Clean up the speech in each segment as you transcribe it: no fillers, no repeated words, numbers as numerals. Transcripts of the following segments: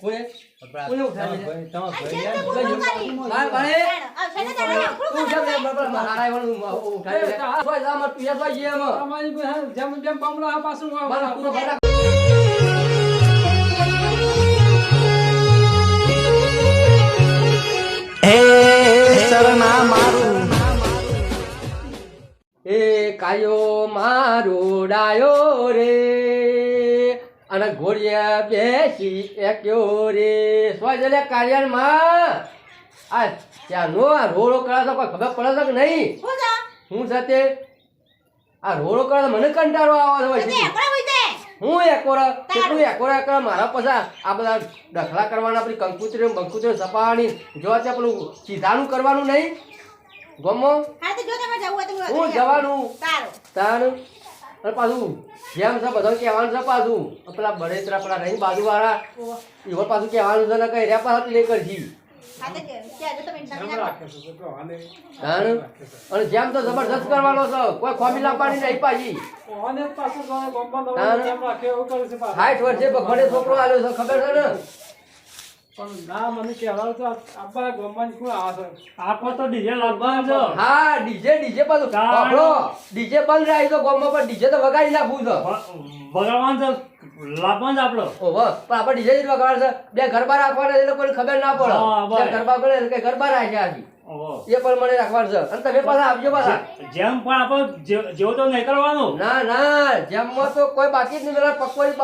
કોને કોને ઉઠાવી છે તમાર ભાઈ જેમ જેમ બમલા પાછું એ કાયો મારો ડાયો રે અને ઘોડિયા બેસી એક્યો રે સ્વાજલે કાર્યામાં આ ત્યાંનો આ રોડો કરે તો કોઈ ખબર પડે છે કે નહીં હું સાથે આ રોડો કરે મને કંટાળો આવે છે હું એકોરા કેટલું એકોરા કરે મારા પછી આ બધા દખલા કરવાના આપણી કંકુતરી સપાવાની જો છે પેલું સીધાનું કરવાનું નહીં ગમો હું જવાનું તારું અને પાછું જેમ છે બધા કહેવાનું છે પાછું પેલા બળેતરા પેલા નહીં બાજુવાળા એવા પાછું કહેવાનું છે ને કઈ રહ્યા પાછા લે કરજી અને જેમ તો જબરજસ્ત કરવાનો છે કોઈ ખોમી લાવવાની નહીં પાછી 60 વર્ષે બખડે છોકરો આવ્યો છે ખબર છે ને પણ ના મને કહેવાનું તો આપણા ગોમવાની કોણ આવે છે આપો તો ડીજે લાવવાનું છે હા ડીજે પાછું આપણો ડીજે બંધ રાખ્યું તો ગોમમાં પણ ડીજે તો વગાડી નાખવું છે વગાડવાનું છે લાવવાનું છે આપણો ઓહો પણ આપણે ડીજે જ વગાડે છે બે ગરબા રાખવાના એટલે કોઈ ખબર ના પડે ગરબા કરે કે ગરબા રાખ્યા આજી એ પણ મને રાખવાનું છે અને તમે પાછા આવજો પાછા જેમ પણ આપણે જેવો તો નહીં કરવાનું ના જેમમાં તો કોઈ બાકી જ નહીં પેલા પકોડી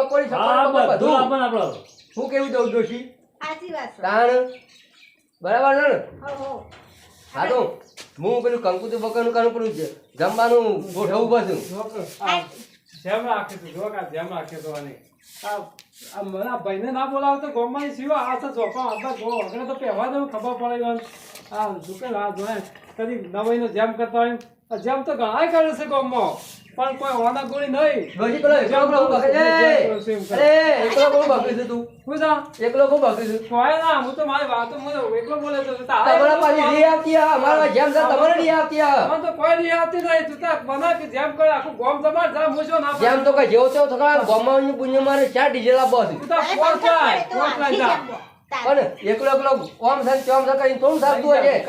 બધું આપણો હું કેવું દઉં જોશી સાચી વાત છે તાણ બરાબર છે ને હો હા તો હું પેલું કંકુતરી બકરનું કાનું પેલું જમવાનું ગોઠવવું બધું જેમ રાખીશું જો કા જેમ રાખીશું અને આ મને ભાઈને ના બોલાવો તો ગોમમાં સિવા આ તો ચોપા આપા ગો અગર તો પહેવા દઉં ખબર પડે આ દુકાન આ જોય કદી નવાઈનો જેમ કરતા હોય જેમ તો ઘણા કરે છે ગોમમાં પણ કોઈ ઓના ગોળી નહીં ગોજી પેલો એકલો બકે અરે એકલો કોણ બકે છે તું હું જા એકલો કોણ બકે છે કોઈ ના હું તો મારી વાતો મને એકલો બોલે તો તમારા પાછી રી આવતી આ અમારા જેમ છે તમારે રી આવતી આ મને તો કોઈ રી આવતી નહીં તું તો બના કે જેમ કરે આખું ગોમ જમાડ જા મુજો ના જેમ તો કઈ જેવો તેવો થકા ગોમાની પુણ્ય મારે ચાર ડીજે લાવવો છે તું તો પોટ જા પણ એકલો ઓમ સન ચોમ સન કરીને તોમ સાચું છે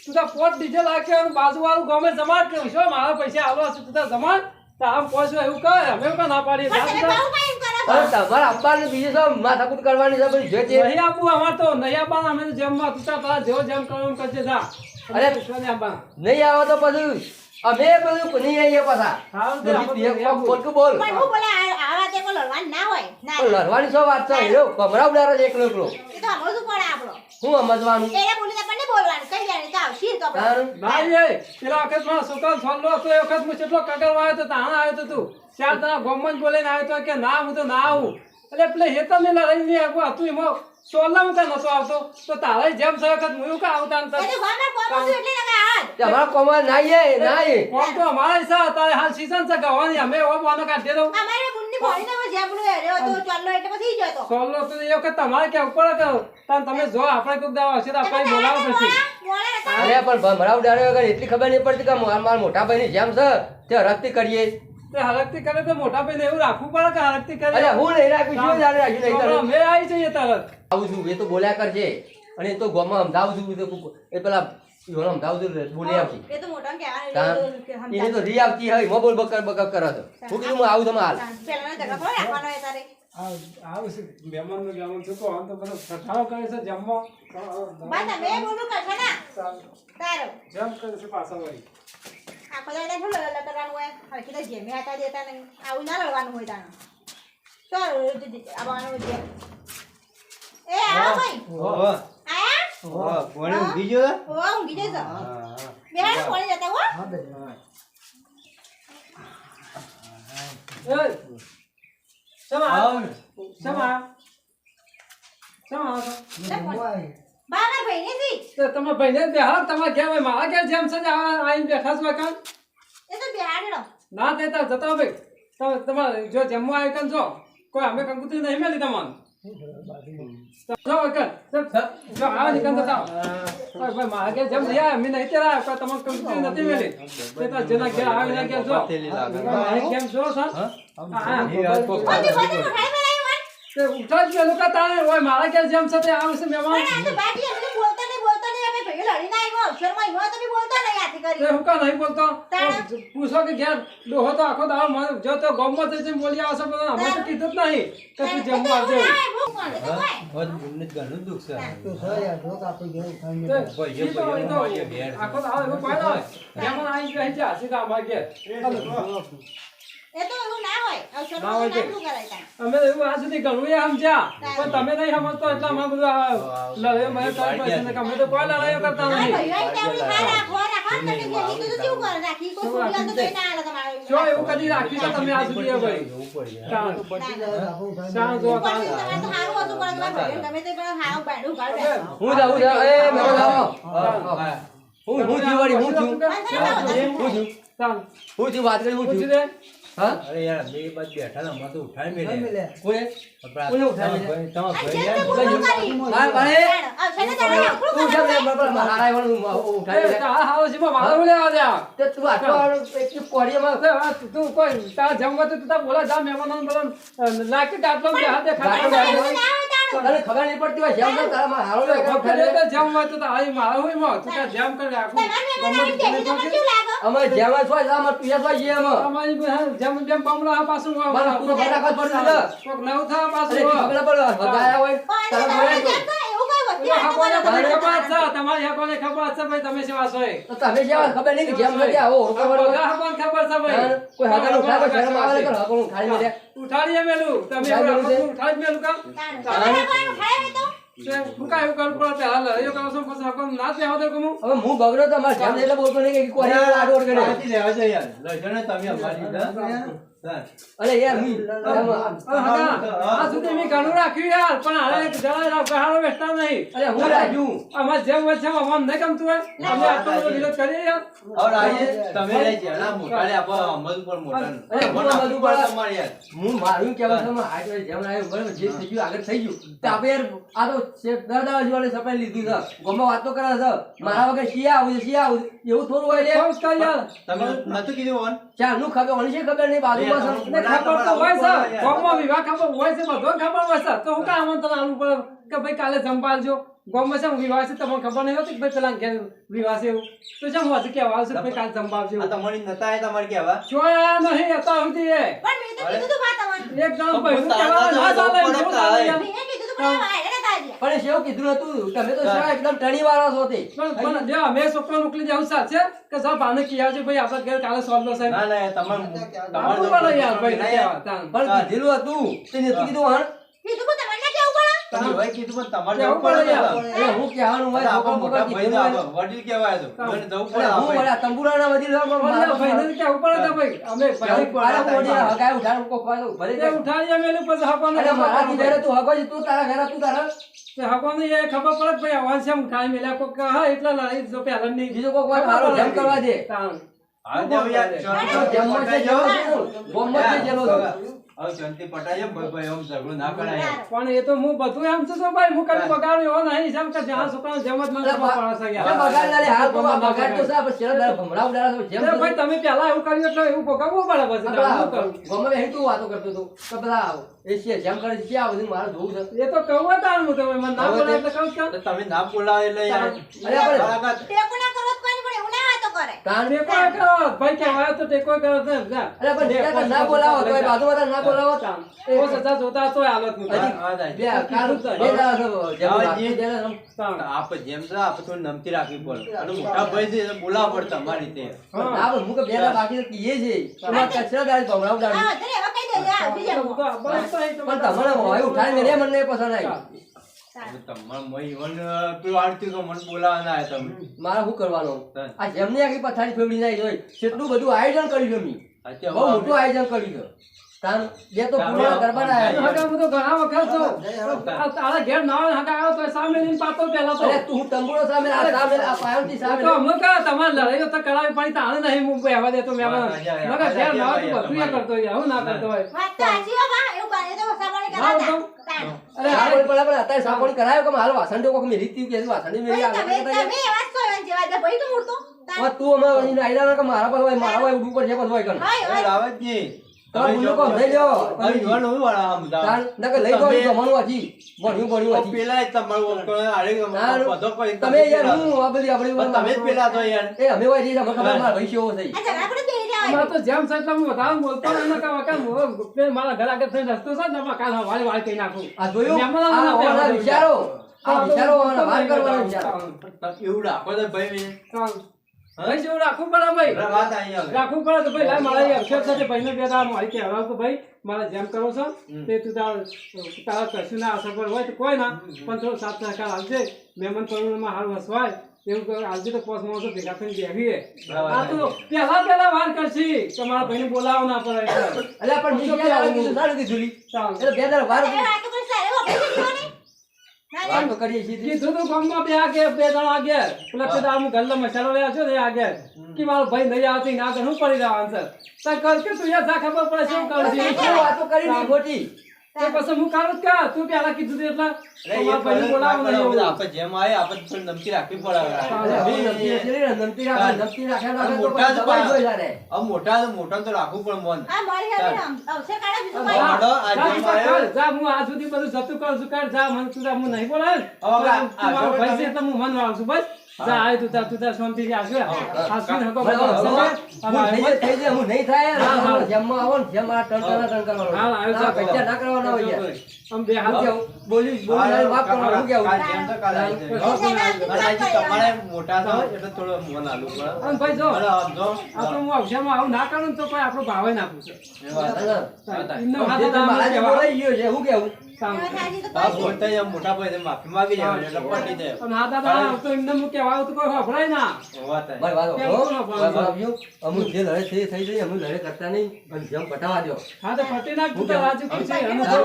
તું તો પોટ ડીજે લાગે અને બાજુવાળું ગોમે જમાડ કે શું મારા પૈસા આલો છે તું તો જમાડ તો આમ પોછો એવું કહે અમે કા ના પાડી તમારા અંબાને બીજે સબ માથાકૂટ કરવાની છે બધી જોઈતી નહીં આપું અમાર તો નહીં આપવાના અમે તો જેમમાં તું તારા જેવો જેમ કરવાનું કરજે જા અરે શું નહીં આપવાના નહીં આવો તો પછી અમે બધું નહીં આવીએ પાછા બોલ પણ હું બોલે આવા તે કો લડવાનું ના હોય ના લડવાની શું વાત છે હેરો કમરા ઉડારે છે એકલો એ તો સમજવું પડે આપણો હું સમજવાનું એને બોલીને પણ નહીં બોલવાનું કઈ જાણે તો આવશી તો ના એ પેલા વખત માં સુકાલ છોડલો તો એ વખત હું કેટલો કગરવા આવ્યો તો તાણા આવ્યો તો તું ચાર તારા ગોમમાં જ બોલીને આવ્યો તો કે ના હું તો ના આવું એટલે પેલે હેતર ને લડાઈ નહીં આવ્યું હતું એમાં સોલા હું કા નતો આવતો તો તારા જેમ છે વખત હું કા આવતા એ તો ગામમાં કોમ હતું એટલે લગા હાલ તમારા કોમા નાઈ કોમ તો અમારા છે તારે હાલ સીઝન છે ગવાની અમે ઓ બોનો કાઢી દો અમારે બુનની ભણીને જેબલું હેર્યો તો ચાલ્લો એટલે પછી જતો સોલો તો એ વખત તમારે કે ઉપર કે તમે જો આપણે કોક દાવા હશે તો આપણે બોલાવો પછી અરે પણ ભમરા ઉડારે વગર એટલી ખબર નહીં પડતી કે મારા મોટા ભાઈની જેમ છે તે હરકતી કરીએ તે હરકતી કરે તો મોટા ભાઈને એવું રાખવું પડે કે હરકતી કરે અરે હું નહીં રાખું શું જાણે રાખ્યું નહીં તારે મેં આવી જઈએ તરત આવું છું એ તો બોલ્યા કરજે અને એ તો ગોમાં સમજાવું છું એ પેલા યોનો સમજાવું છું બોલી આવતી એ તો મોટા કહેવાનું એને તો રી આવતી હોય મોબાઈલ બકર કરે છે હું કીધું હું આવું તમે હાલ પેલાનો ઝઘડા પડે રાખવાનો એ તારે આવું છે મહેમાનનો જમવાનું છે તો આમ તો બધો કઠાળો કરે છે જમવા બા તમે બોલું કરશો ને તારો જેમ કરે છે પાછા વળી આખો દાડે શું લડવાનું હોય હરખી તો જેમે હતા દેતા નહીં આવું ના લડવાનું હોય તાનું ચાલ આવવાનું છે એ આવો ભાઈ આયા કોણે ઊંઘી ગયો ઓ ઊંઘી જજો બેહાડો કોણે જતા હો એ સમા બાના ભાઈને થી તો તમે ભાઈને બેહાડ તમારે ઘેર હોય મારા ઘેર જેમ છે આઈને બેઠા છો કાન એ તો બેહાડો ના દેતા જતા ભાઈ તમારે જો જમવા આવે કાન જો કોઈ અમે કંકુતરી નહીં મેલી તમને જો વખત જો આવા નીકળ જતા ભાઈ મારા ઘેર જેમ રહ્યા અમે નહીં તેરા કોઈ તમારે કંકુતરી નથી મેલી તે તો જેના ઘેર આવે એના ઘેર જો કેમ જો સર તે ઉઠા જ પેલું કે તારે ઓય મારા ઘેર જેમ છે તે આવશે મહેમાન પણ આ તો બાકી એમને બોલતા નહીં અમે ભઈ લડીને આવ્યો અક્ષરમાં આવ્યો તમે બોલતા નહીં આથી તે કરી હું કા નહીં બોલતો તાણે? પૂછો કે ઘેર ડોહો તો આખો દાડો મને જો તો ગામમાં જઈને બોલી આવશે પણ અમે તો કીધું જ નહીં કે તું જમવા આવજે આખો દાડો એવું કોઈ ના હોય મહેમાન આવી ગયા છે સીધા અમારા ઘેર એ તો એવું ના હોય ના અક્ષરમાં હોય તે. નાટલું કરાય તાણે. અમે તો એવું આજ સુધી ઘણું એ સમજ્યા પણ તમે નહીં સમજતો એટલે અમે બધું આ લડાઈઓ મને કરતા છે ને કે અમે તો કોઈ લડાઈઓ કરતા આ નહીં ભઈઓ કે અમે ખા રાખો ને તમે કીધું તો કેવું કરે રાખી કોઈ છોકરીઓ તો જોઈ ના આલે તમારે જો એવું કદી રાખી તો તમે આજ સુધી એ ભાઈ શાંત જો ઉપર થી તમારે તો હારું હતું પણ તમારા ભઈઓ ગમે તે પણ હારું બાયડું ગાળ બેસો. હું જાઉં એ મેં જાઉં હું જીવાડી હું છું હું છું ચાલ હું છું વાત કરી હું પૂછી છું દે હા અરે યાર બે બાદ બેઠા ને અમાર તો ઉઠાઈ મેલે કોને કોને ઉઠાવી લે? તમાર આ ભાઈ જેમ યાર તે બોલવું કરી. હા ભાઈ આ છે ને તારે આખું તું કરે. જેમ બરાબર મારા આયવાનું ઉઠાવી લે આ હાઉસમાં મારો લેવા દે તે તું આટલો એક કોડીમાં તું કોઈ તાર જમવા તો તું તાર બોલા જા મહેમાનો બોલા લાગે ગાટલો બે હાથે ગાંઠો ખાતા એવું ના હોય તાણે. તને ખબર નહીં પડતી હોય જેમ તો તારા હારો લે વખતે તો જમવા તો તારી મારો હોય માં તું તાર જેમ કરે આખું તમારે મહેમાન આવી બેસી તો મને કેવું લાગે? અમે જેમ હોય આમ તું હોય જે અમે અમારી જેમ જેમ બમલા પાછું મને પૂરો ફટાફટ પડી દીધો કોક નવ થા અરે પાછું ખબર પડે હગાયા હોય પણ તારા તમારે બોલાય જેમ તો. કહે એવું કઈ વસ્તુ તમારી નથી હકોને ખબર છે તમારી હકોને ખબર છે ભાઈ તમે સેવા છો તો તમે જેવા ખબર નહીં કે જેમ નથી આવો ખબર હોય હકોને ખબર છે ભાઈ કોઈ હગાનું ઉઠાવે શરમ આવે તો હગાનું ખાલી મેલે ઉઠાડીએ મેલું તમે ઉઠાડી મેલું કામ તાણે. તમારે કોઈ ઉઠાડે તો? હું કાંઈ એવું કરું પણ પહેલા લડાઈઓ કરો છો પછી હકો ના જ બેહો દે કમું હવે હું બગડો તો મારે જેમ એટલે બોલતો નહીં કે કોઈ આડો ઓર કરે આથી લેવા જાય યાર લડજો ને તમે અમારી યાર અરે યાર આ સુધી મેં ઘણું રાખ્યું યાર પણ હારે જરા ગહાડો બેસતા નહીં અરે હું રાખ્યું અમારે જેમ હોય છે અમારે નહીં ગમતું હોય અમે આટલો બધો વિરોધ કરીએ યાર ઓર આઈએ તમે લઈ જણા મોટાને આપો અમલ પર મોટા અરે હું અમલ પર તમારે યાર હું મારું કહેવા છે આજ વાળી જેમ આવ્યો બરાબર જે થઈ ગયું આગળ થઈ ગયું તો આપણે યાર આ તો દાદા વાળે સપાઈ લીધું છે ગોમાં વાતો કરે છે મારા વગર શિયા આવું એવું થોડું હોય લે બસ કર યાર તમે નતું કીધું ઓન ચાનું ખબર ઓની છે ખબર નહીં બાજુમાં છે ને ખબર તો હોય છે ગામમાં વિવાહ ખબર હોય છે બધો ખબર હોય છે તો હું કામ આમંત્રણ આલવું પડે કે ભાઈ કાલે જમવાલજો ગામમાં છે વિવાહ છે તમને ખબર નહીં હોતી કે ભાઈ પેલા ઘેર વિવાહ છે એવું તો જેમ હોય છે કેવા આવશે ભાઈ કાલે જમવાલજો આ તમારી નતા આયા તમારે કેવા જોયા નહીં હતા સુધી એ પણ મેં તો કીધું તું વાત તમને. એક જણ પૈસું કહેવા ના ચાલે એવું ચાલે યાર. મેં કીધું તું પણ વાયડે નતા આવ્યા. પણ સેવ કીધું હતું તમે તો સેવા એકદમ ટણી વાળા છો તે પણ જો અમે છોકરો મોકલી દે આવું સાચે કે સાહેબ આને કહેવા છે ભાઈ આપણા ઘેર કાલે સોલ્વ સાહેબ ના ના તમારે આપવું પડે યાર ભાઈ ના કહેવા તાન. પણ કીધેલું હતું તે નતું કીધું હણ કીધું પણ તમને ના કેવું પડે? તમે ભાઈ કીધું પણ તમારે કેવું જવું પડે પડે યાર. અરે હું કહેવાનું હોય આપણા છોકરા મોટા મોટા ભાઈ કીધું હોય. વડીલ કહેવાય તો મને જવું પડે અરે હું આપણે. વળ્યા તંબુરાના વધી રહ્યો પણ યાર ભાઈને કેવું પડે કે ભાઈ અમે ભાઈ હગાય ઉઠાડું કોક વાળું. ભલે તે તે ઉઠાડીએ મેલું પછી હકોને અરે ખબર મારાથી પડે. ઘરે તું હગો છે, તું તારા ઘરે તું તારા તે હકોને એ ખબર પડે કે ભાઈ અવાજ છે એમ ઉઠાડી મેલ્યા કોક હા એટલા લડાઈ જો પહેલા નહીં બીજો કોક વાર મારો જેમ કરવા દે તાન. હા જાવ યાર તો જેમમાં છે જેલો છું. બોમ્બમાં છે જેલો છું. હવે શાંતિ પટાય ભાઈ ભાઈ એમ ઝઘડો ના કરાય પણ એ તો હું બધું એમ છું તો ભાઈ હું કદી બગાડ્યો એવો નહીં જેમ કે જ્યાં છોકરાને જેમ જ મને ખબર પડે છે અરે યાર. બગાડ ના લે, હાલ તો આ બગાડ તો છે, આપણે શેરા દાડા ભમરા ઉડાડ્યા છે, જેમ તે ભાઈ તમે પહેલા એવું કર્યું એટલે એવું ભોગવવું પડે પછી તારે શું કરવું? ગમે એ તું વાતો કરતો હતો તો પેલા એ છે જેમ કરે છે આ બધું મારે જોવું છે. એ તો કહું તાર હું તમે મને ના બોલાય એટલે કહું છું. તો તમે ના બોલાવો એટલે યાર અરે આપણે ટેકો ના કરો તો કોઈ પણ એવું ના વાતો કરે. કાન ટેકો કરો ભાઈ કહેવાય તો ટેકો કરો તો જા. અરે પણ જેટલા ના બોલાવો તો એ બાજુમાં ના બોલાવો તાન. એ સજા જોતા તોય હાલત નહીં. બે કાન બે દાડા છે, જેમ રાખી દે ને એમ. તાણ. આપ જેમ છે આપ થોડી નમતી રાખવી પડે અને મોટા ભાઈ છે એટલે બોલાવવા પડે તમારી રીતે હા. ના પણ હું કે બે દાડા બાકી તો કીએ છે તમારે કચરા દાડા ભમરા ઉડાડી. હા તને હવે કહી દેજે આ બીજા તો બસ તો એ તો પણ તમારે હોય ઉઠાડી મેરે મને નહીં પસંદ આવી. હવે તમારે મય ઈવન પેલું આડતી તો મને બોલાવા ના આવ્યા તમે મારે શું કરવાનું આ જેમની આખી પથારી ફેવડી નાખી હોય કેટલું બધું આયોજન કર્યું મેં. અત્યારે બહુ મોટું આયોજન કર્યું છે. તાન બે તો પૂરા ગરબાના એનો આયોજન. હગા હું તો ઘણા વખત છું. આ તારા ઘેર ના હોય ને હગા આવ્યો તો સામે લઈને પાતો પહેલા તો. અરે તું તંબુરો સામે આ સામે આ પાયોથી સામે તો અમને કહે તમારે લડાઈઓ તો કરાવી પડી તાણે નહીં હું બેહવા દેતો મહેમાન. મગર ઘેર ના હોય તો બધું એ કરતો હોય હું ના કરતો હોય. વાત તો સાચી હો બા એવું બાને તો સામાન્ય હા, કરાતા. તો. તાણ. અરે સાપોડી પડે પણ અત્યારે સાપોડી કરાયો કે હાલ વાસણ તો કોક મેરી તી કે વાસણ મેરી ભાઈ આગળ તમે કરતા તમે એવા જ છો એમ જેવા એટલે ભાઈ તો મૂળતો. તાણ. તું અમાર અહીં આઈલા કે મારા પર હોય મારા હોય ઉડું પર છે પર હોય કણ. હોય, હોય. આવે જ નહીં તમારે ગુલ્લો કોમ થઈ લ્યો હવે યુવાન હું વાળા આમ જાવ. તાણ નકર લઈ જાઓ જમવાનું હતી ભણ્યું તો હતી પેલા જ તમારું બધો કોઈ તમે યાર હું આ બધી આપણી પણ તમે જ પેલા તો યાર એ અમે હોય છે અમે ખબર મારા ભાઈ કેવો થઈ આ ઝઘડા પડે બેહી રહ્યા અમારે તો જેમ છે એટલે હું વધારે બોલતો નહીં ને કે મારા ઘર આગળ થઈને રસ્તો છે ને એમાં કાલ વાળી વાળી કહી નાખું આ જોયું જેમાં આ ના હોવાના બેહવા વિચારો આ વિચારો હોવાના વાર કરવાના વિચારો એવું રાખો તો ભાઈ મેં ભાઈ જેવું રાખવું પડે ભાઈ વાત અહીં આવે. રાખવું પડે તો ભાઈ લાય મારા અક્ષર સાથે ભાઈને બે દાડા મારી કહેવાય કે ભાઈ મારે જેમ કરો છો તે તું તારા કશું ના અસર પર હોય તો કોઈ ના પણ થોડો સાથ સહકાર આવજે મહેમાન પરમાણુમાં હાલ વસવાય એવું કે આજે તો પોસ માણસો ભેગા થઈને બેહીએ આ તો પહેલા વાર કરશી તમારા ભાઈને બોલાવો ના પડે અલ્યા પણ બીજી યાર આવી કીધું સારું કીધું લી. એટલે બે દાડા વાર એ વાતો કરી સારે ઓપરેશન જોવાની ના વાર તો કરીએ છીએ કીધું તું ગામમાં બે આગે બે જણા આગે પેલા છે હું ગલ્લો મસાલો લઈ આવ્યો છે આગે કે મારો ભાઈ નહીં આવતી ના આગળ હું પડી જવાનું છે તાર કર કે તું યાર જા ખબર પડે શું કરું છું શું વાતો કરી ની ખોટી તો પછી હું કાઢું જ કા તું પેલા કીધું તું એટલે અરે એ તમારા ભાઈને બોલાવો ના નહીં કરો. એવું. આપણે જેમ આવે આપણે થોડી નમતી રાખવી પડે અલ્યા હું નમતી નથી રે, નમતી રાખ્યા તો મોટા જ દબાઈ જોઈ જારે. હવે મોટા તો રાખવું પણ મન આ મારી હાથે અવસર કાઢે બીજું જા, કોઈ હાડો, આ જા, જેમ જા, આવ્યો. જા, હું આ સુધી બધું જતું કરું છું કર જા મને તું જા, હું નહીં બોલે હવે તું મારો આ ભાઈ છે તો હું મન વાળું છું બસ જા આય તું જા શાંતિથી આવજો હાસવીને હકો બરાબર, બધો હવે સમજે? હું થઈ જાય, હું નહીં થાય હા, હા. જેમમાં આવો ને જેમ આ ટન કરવાનો હા, આવ્યો જા. કચ્ચા ના કરવાના હોય યાર. આમ બે હું હાથ કેવું? બોલી વાત કરવાનો હું કેવું? કાલ જેમ તો કાલ આવી જાય. અને આજે તમારે મોટા છો એટલે થોડો મન આલું પડે. અને ભાઈ જો અને આમ જો, આ તો હું અવસરમાં આવું ના કરું ને તો કોઈ આપણો ભાવે ના પૂછે એ વાત. એમનો હાથ જે તો મારા જે બોલાઈ ગયો છે હું કેવું? થાજી તો આ કોઈ બોલતા જ આમ મોટા ભાઈ છે, માફી માંગી જાય એટલે પટી જાય. અને હા દાદા તો એમને હું કહેવા આવું તો કોઈ સાંભળાય ના વાત થાય. ભાઈ વાત કેમ હો, કોનો ભાવ વાત છે? આવ્યું. અમુક જે લડે છે એ થઈ જાય, અમુક લડે કરતા નહીં અને જેમ પટાવા દો. હા તો પટી નાખ તું તો રાજુ પૂછે અને જો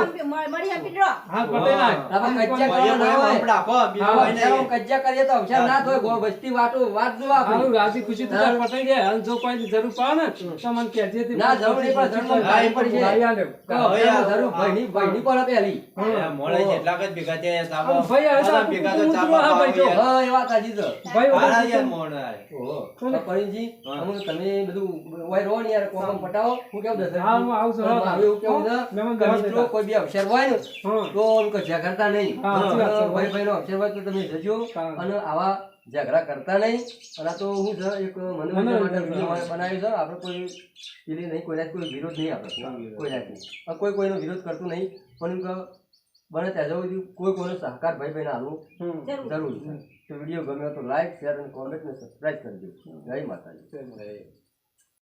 મળી આપી ડ્રો હા પટી નાખ આપણે કચ્ચા ભાઈએ કરવા ના હોય. આપણે રાખો, બીજું હા, કોઈ નહીં. કચ્ચા કરીએ તો અવસર ના થાય. ગો બસ્તી વાતો વાત જો હારું આપણી. રાજી ખુશી તું તાર પટાઈ ગયા અને જો કોઈ જરૂર પડે ને તો મને કહેજે તે ના, જરૂર નહીં પડે, જરૂર હા, એ પડી ભાઈ જાય. આલ્યો. હવે યાર, જરૂર ભાઈની પડે પહેલી. હા, મોડે જેટલા જ ભેગા થયા ચાબા. આમ ભાઈ આવે તો બધા આખું ભેગા તો કુટુંબ ચાબા ઉતરવા ભાઈ જો. પાવે યાર. હા, એ વાત સાચી છે. ભાઈ હારા વગર યાર કુટુંબ. મોડે આવે. ઓહો. કોને? પરીજી, હા. અમુક તમે બધું ઓય રહો ને યાર, કોકમ પટાવો. હું કેવું દશરથજી? હા, હું આવું છું. હા, મારું એવું કેવું છે મહેમાન કે જવા મિત્રો દેતા. કોઈ બી અવસર હોય ને હા. તો એમ કે ઝઘડતા નહીં. હા, સાચી વાત છે. ભાઈ નો અવસર હોય તો તમે જજો હા. અને આવા ઝઘડા કરતા નહીં. અને આ તો હું છે એક મનોરંજન માટે વિડીયો બનાવ્યો છે. આપણે કોઈ પેલી નહીં, કોઈના કોઈ વિરોધ નહીં આપણે કોઈનાથી. કોઈ કોઈનો વિરોધ કરતું નહીં, પણ એમ કે બને ત્યાં જવું સુધી કોઈ કોઈનો સહકાર ભાઈ બહેન આલવું હમ. જરૂરી છે. તો વિડીયો ગમ્યો તો લાઈક શેર અને કોમેન્ટ ને સબસ્ક્રાઇબ કરજો. જય માતાજી. ચાલો.